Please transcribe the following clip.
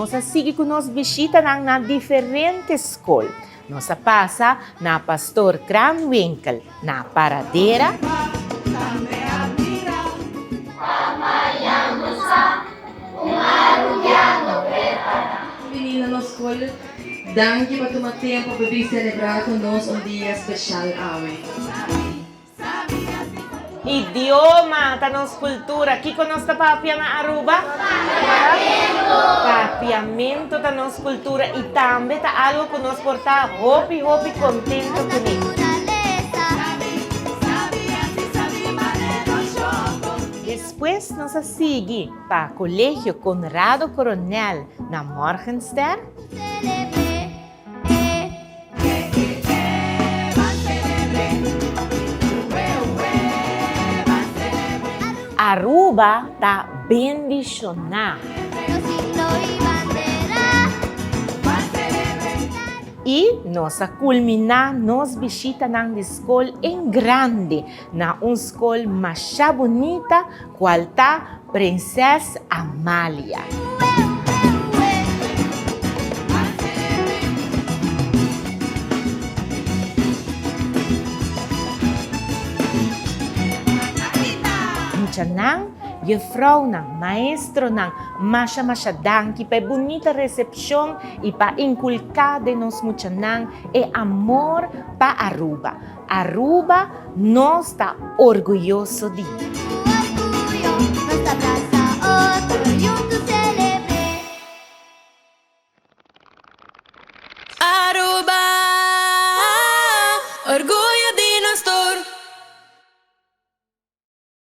Nossa sige ko nos bisita ng na diferentes school. Nossa pasa na Pastor Kranwinkel na paradera. Menina no escola, danke para tomar tempo para vir celebrar conosco um dia especial hoje. Idioma, tanos kultura. Kiko nos tapapia nga Aruba? Papiamento tanos kultura. Itambe ta algo ko nos porta. Hopi, contento kini. Después nos asigi pa Colegio Conrado Coronel na Morgenstern. Aruba ta bendicionar. E nossa culminar nos visita ng escola em grande na escola mais bonita qual ta Princesa Amália. Nang Jufrau ng maestro ng masya danki pa bonita recepsyon ipa inculca de nos muchanang e amor pa Aruba. Aruba nos está orgulloso de. Aruba, orgullo.